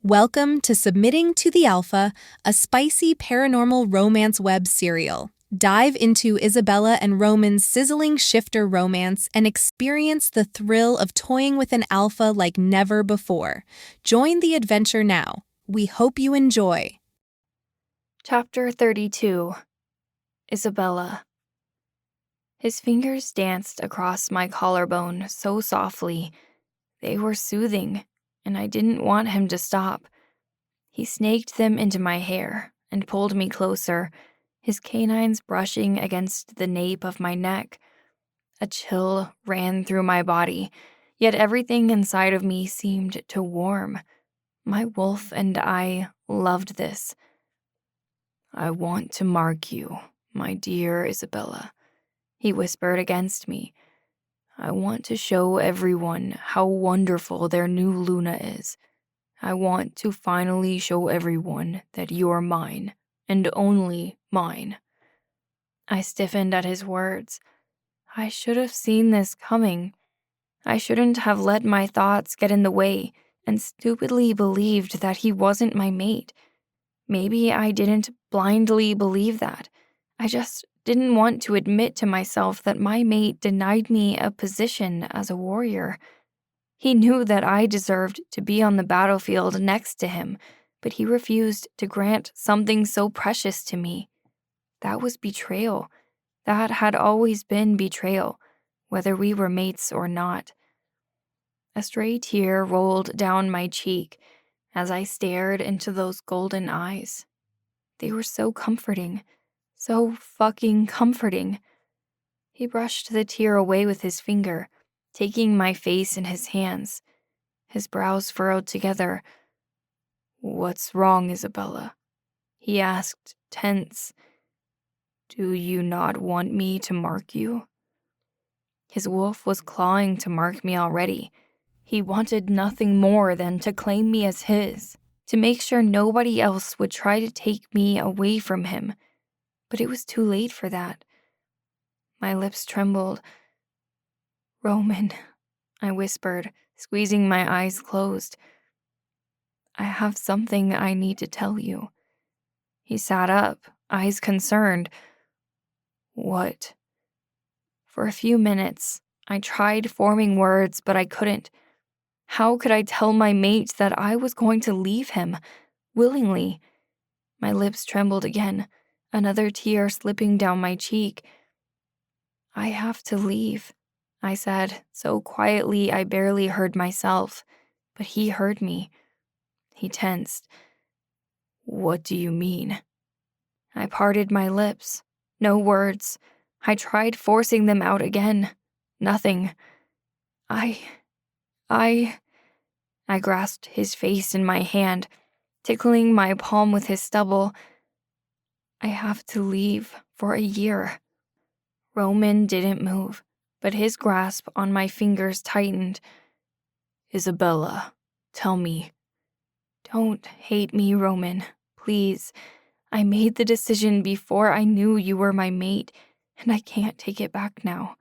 Welcome to Submitting to the Alpha, a spicy paranormal romance web serial. Dive into Isabella and Roman's sizzling shifter romance and experience the thrill of toying with an alpha like never before. Join the adventure now. We hope you enjoy. Chapter 32. Isabella. His fingers danced across my collarbone so softly. They were soothing, and I didn't want him to stop. He snaked them into my hair and pulled me closer, his canines brushing against the nape of my neck. A chill ran through my body, yet everything inside of me seemed to warm. My wolf and I loved this. "I want to mark you, my dear Isabella," he whispered against me. "I want to show everyone how wonderful their new Luna is. I want to finally show everyone that you're mine, and only mine." I stiffened at his words. I should have seen this coming. I shouldn't have let my thoughts get in the way and stupidly believed that he wasn't my mate. Maybe I didn't blindly believe that. I just didn't want to admit to myself that my mate denied me a position as a warrior. He knew that I deserved to be on the battlefield next to him, but he refused to grant something so precious to me. That was betrayal. That had always been betrayal, whether we were mates or not. A stray tear rolled down my cheek as I stared into those golden eyes. They were so comforting, so fucking comforting. He brushed the tear away with his finger, taking my face in his hands. His brows furrowed together. "What's wrong, Isabella?" he asked, tense. "Do you not want me to mark you?" His wolf was clawing to mark me already. He wanted nothing more than to claim me as his, to make sure nobody else would try to take me away from him. But it was too late for that. My lips trembled. "Roman," I whispered, squeezing my eyes closed. "I have something I need to tell you." He sat up, eyes concerned. "What?" For a few minutes, I tried forming words, but I couldn't. How could I tell my mate that I was going to leave him, willingly? My lips trembled again, another tear slipping down my cheek. "I have to leave," I said, so quietly I barely heard myself, but he heard me. He tensed. "What do you mean?" I parted my lips. No words. I tried forcing them out again. Nothing. I grasped his face in my hand, tickling my palm with his stubble. "I have to leave for a year." Roman didn't move, but his grasp on my fingers tightened. "Isabella, tell me." "Don't hate me, Roman, please. I made the decision before I knew you were my mate, and I can't take it back now."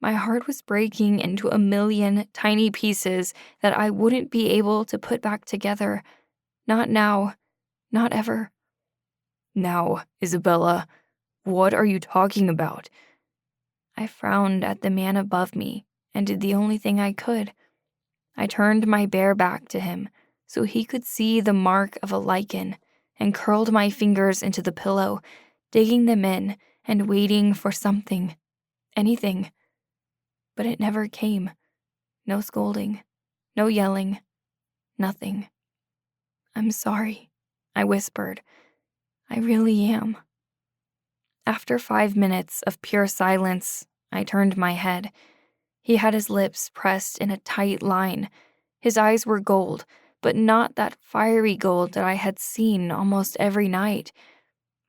My heart was breaking into a million tiny pieces that I wouldn't be able to put back together. Not now. Not ever. "Now, Isabella, what are you talking about?" I frowned at the man above me and did the only thing I could. I turned my bare back to him so he could see the mark of a lichen and curled my fingers into the pillow, digging them in and waiting for something, anything. But it never came. No scolding, no yelling, nothing. "I'm sorry," I whispered. "I really am." After 5 minutes of pure silence, I turned my head. He had his lips pressed in a tight line. His eyes were gold, but not that fiery gold that I had seen almost every night.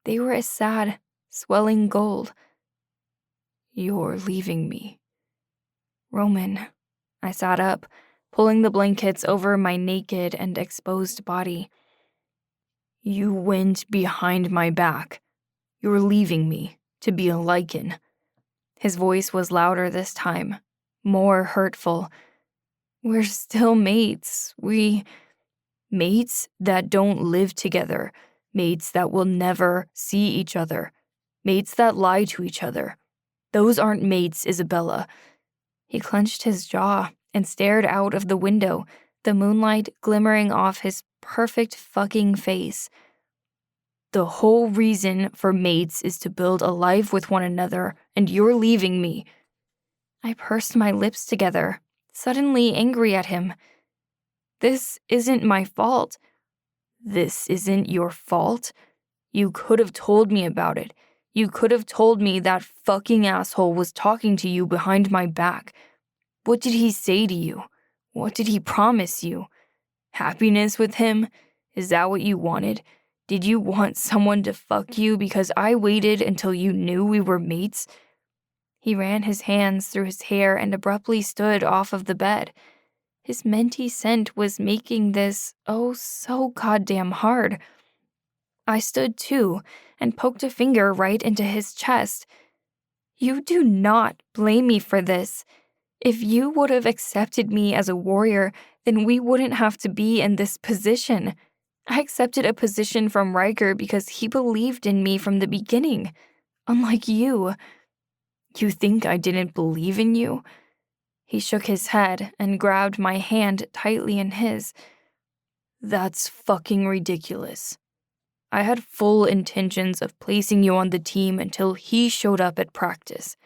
They were a sad, swelling gold. "You're leaving me." "Roman." I sat up, pulling the blankets over my naked and exposed body. "You went behind my back. You're leaving me to be a lichen." His voice was louder this time, more hurtful. "We're still mates. Mates that don't live together. Mates that will never see each other. Mates that lie to each other. Those aren't mates, Isabella." He clenched his jaw and stared out of the window, the moonlight glimmering off his perfect fucking face. "The whole reason for mates is to build a life with one another, and you're leaving me." I pursed my lips together, suddenly angry at him. "This isn't my fault." "This isn't your fault? You could have told me about it. You could have told me that fucking asshole was talking to you behind my back. What did he say to you? What did he promise you? Happiness with him? Is that what you wanted? Did you want someone to fuck you because I waited until you knew we were mates?" He ran his hands through his hair and abruptly stood off of the bed. His minty scent was making this, oh, so goddamn hard. I stood too and poked a finger right into his chest. "You do not blame me for this. If you would have accepted me as a warrior, then we wouldn't have to be in this position. I accepted a position from Riker because he believed in me from the beginning. Unlike you. You think I didn't believe in you?" He shook his head and grabbed my hand tightly in his. "That's fucking ridiculous. I had full intentions of placing you on the team until he showed up at practice.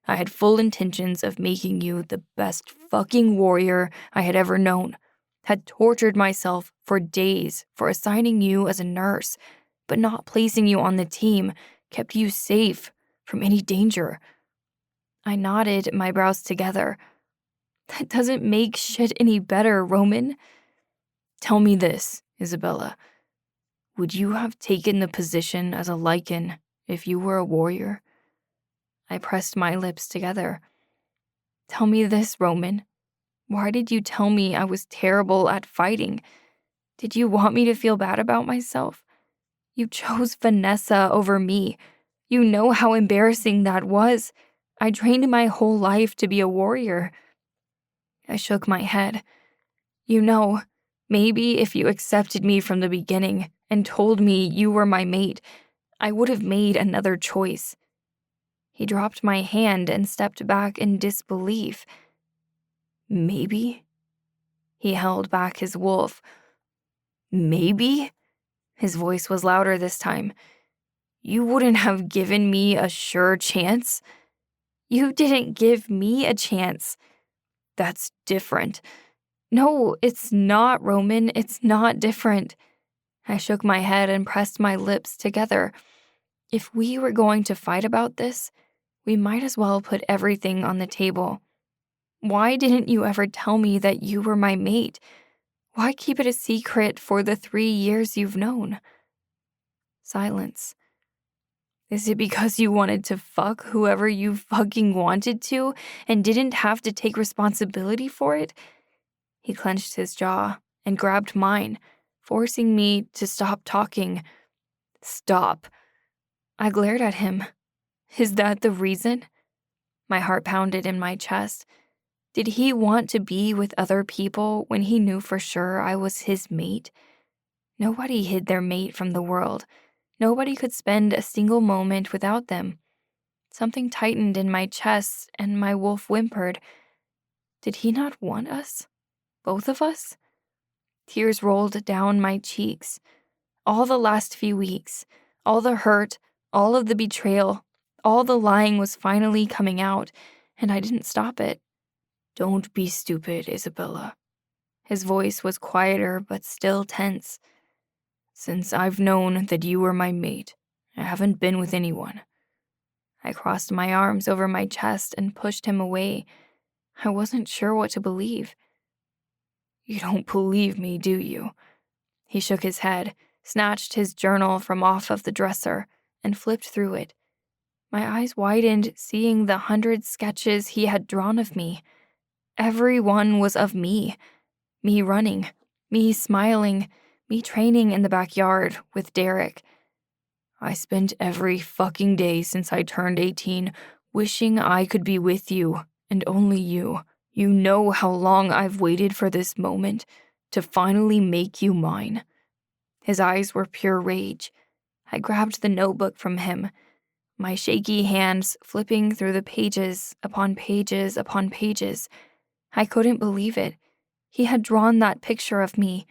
I had full intentions of making you the best fucking warrior I had ever known. Had tortured myself for days for assigning you as a nurse, but not placing you on the team kept you safe from any danger." I nodded my brows together. "That doesn't make shit any better, Roman." "Tell me this, Isabella. Would you have taken the position as a Lycan if you were a warrior?" I pressed my lips together. "Tell me this, Roman. Why did you tell me I was terrible at fighting? Did you want me to feel bad about myself? You chose Vanessa over me. You know how embarrassing that was. I trained my whole life to be a warrior." I shook my head. "You know, maybe if you accepted me from the beginning and told me you were my mate, I would have made another choice." He dropped my hand and stepped back in disbelief. "Maybe?" He held back his wolf. "Maybe?" His voice was louder this time. "You wouldn't have given me a sure chance? You didn't give me a chance. That's different." "No, it's not, Roman. It's not different." I shook my head and pressed my lips together. If we were going to fight about this, we might as well put everything on the table. Why didn't you ever tell me that you were my mate? Why keep it a secret for the 3 years you've known? Silence. Is it because you wanted to fuck whoever you fucking wanted to and didn't have to take responsibility for it? He clenched his jaw and grabbed mine, forcing me to stop talking. "Stop." I glared at him. Is that the reason? My heart pounded in my chest. Did he want to be with other people when he knew for sure I was his mate? Nobody hid their mate from the world. Nobody could spend a single moment without them. Something tightened in my chest and my wolf whimpered. Did he not want us? Both of us? Tears rolled down my cheeks. All the last few weeks, all the hurt, all of the betrayal, all the lying was finally coming out, and I didn't stop it. "Don't be stupid, Isabella." His voice was quieter but still tense. "Since I've known that you were my mate, I haven't been with anyone." I crossed my arms over my chest and pushed him away. I wasn't sure what to believe. "You don't believe me, do you?" He shook his head, snatched his journal from off of the dresser, and flipped through it. My eyes widened, seeing the 100 sketches he had drawn of me. Every one was of me. Me running, me smiling, me training in the backyard with Derek. I spent every fucking day since I turned 18 wishing I could be with you, and only you. You know how long I've waited for this moment. to finally make you mine." His eyes were pure rage. I grabbed the notebook from him, my shaky hands flipping through the pages upon pages upon pages. I couldn't believe it. He had drawn that picture of me,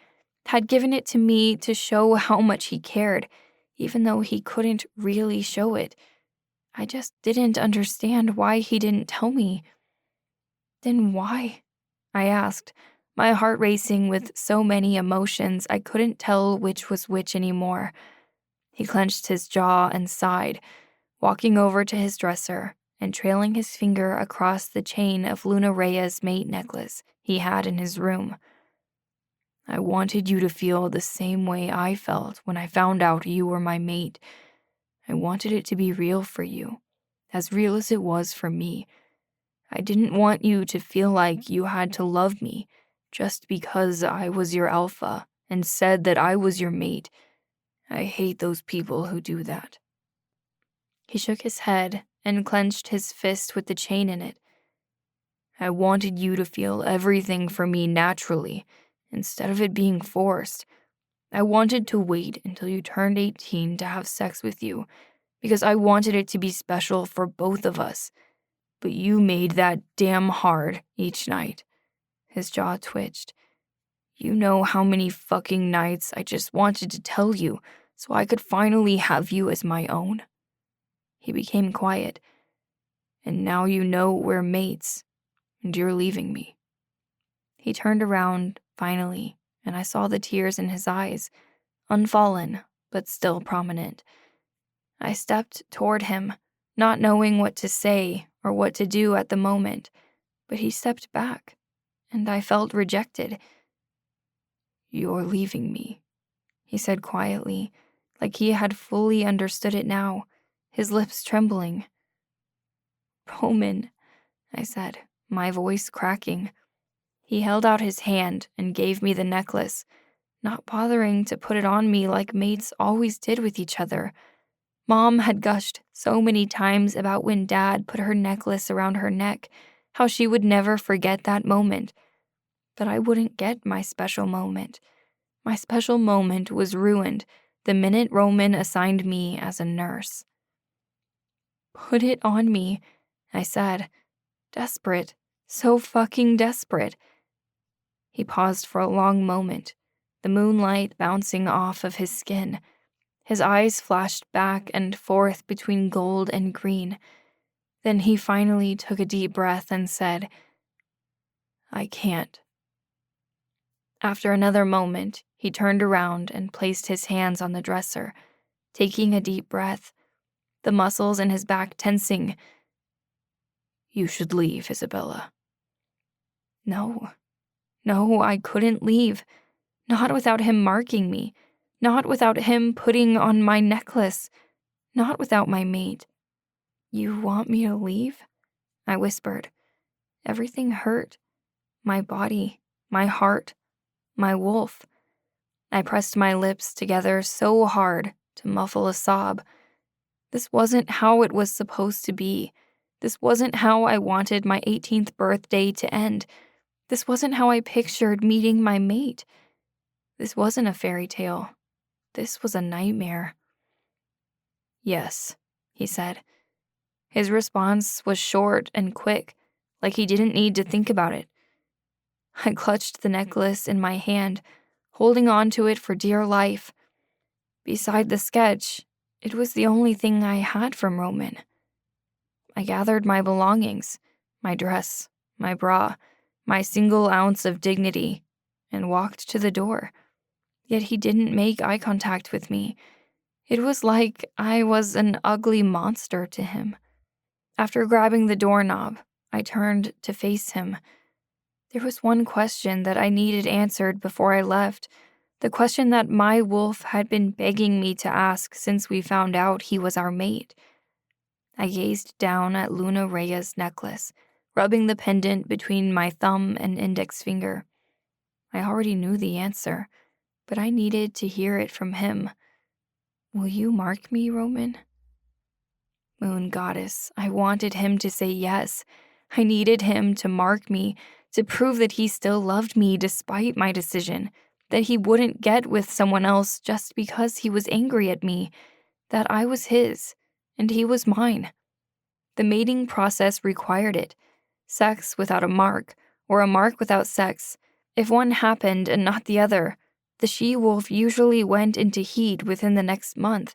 had given it to me to show how much he cared, even though he couldn't really show it. I just didn't understand why he didn't tell me. "Then why?" I asked, my heart racing with so many emotions I couldn't tell which was which anymore. He clenched his jaw and sighed, walking over to his dresser and trailing his finger across the chain of Luna Rhea's mate necklace he had in his room. "I wanted you to feel the same way I felt when I found out you were my mate. I wanted it to be real for you, as real as it was for me. I didn't want you to feel like you had to love me just because I was your alpha and said that I was your mate. I hate those people who do that." He shook his head and clenched his fist with the chain in it. "I wanted you to feel everything for me naturally, instead of it being forced. I wanted to wait until you turned 18 to have sex with you, because I wanted it to be special for both of us. But you made that damn hard each night." His jaw twitched. "You know how many fucking nights I just wanted to tell you so I could finally have you as my own." He became quiet. "And now you know we're mates, and you're leaving me." He turned around, finally, and I saw the tears in his eyes, unfallen, but still prominent. I stepped toward him, not knowing what to say or what to do at the moment, but he stepped back, and I felt rejected. "You're leaving me," he said quietly, like he had fully understood it now, his lips trembling. "Roman," I said, my voice cracking. He held out his hand and gave me the necklace, not bothering to put it on me like mates always did with each other. Mom had gushed so many times about when Dad put her necklace around her neck, how she would never forget that moment. But I wouldn't get my special moment. My special moment was ruined the minute Roman assigned me as a nurse. "Put it on me," I said, desperate, so fucking desperate. He paused for a long moment, the moonlight bouncing off of his skin. His eyes flashed back and forth between gold and green. Then he finally took a deep breath and said, "I can't." After another moment, he turned around and placed his hands on the dresser, taking a deep breath, the muscles in his back tensing. "You should leave, Isabella." No, I couldn't leave. Not without him marking me. Not without him putting on my necklace. Not without my mate. "You want me to leave?" I whispered. Everything hurt. My body, my heart, my wolf. I pressed my lips together so hard to muffle a sob. This wasn't how it was supposed to be. This wasn't how I wanted my 18th birthday to end. This wasn't how I pictured meeting my mate. This wasn't a fairy tale. This was a nightmare. "Yes," he said. His response was short and quick, like he didn't need to think about it. I clutched the necklace in my hand, holding on to it for dear life. Beside the sketch, it was the only thing I had from Roman. I gathered my belongings, my dress, my bra, my single ounce of dignity, and walked to the door. Yet he didn't make eye contact with me. It was like I was an ugly monster to him. After grabbing the doorknob, I turned to face him. There was one question that I needed answered before I left, the question that my wolf had been begging me to ask since we found out he was our mate. I gazed down at Luna Rhea's necklace, rubbing the pendant between my thumb and index finger. I already knew the answer, but I needed to hear it from him. "Will you mark me, Roman?" Moon goddess, I wanted him to say yes. I needed him to mark me, to prove that he still loved me despite my decision, that he wouldn't get with someone else just because he was angry at me, that I was his, and he was mine. The mating process required it. Sex without a mark, or a mark without sex. If one happened and not the other, the she-wolf usually went into heat within the next month,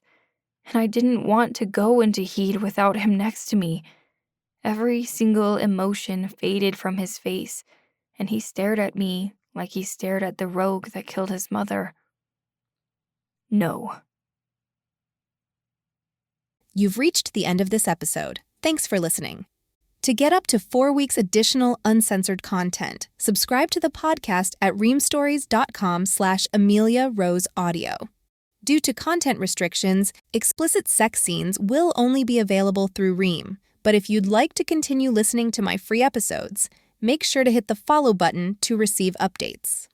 and I didn't want to go into heat without him next to me. Every single emotion faded from his face, and he stared at me like he stared at the rogue that killed his mother. No. You've reached the end of this episode. Thanks for listening. To get up to 4 weeks additional uncensored content, subscribe to the podcast at reamstories.com/Amelia Rose Audio. Due to content restrictions, explicit sex scenes will only be available through Ream, but if you'd like to continue listening to my free episodes, make sure to hit the follow button to receive updates.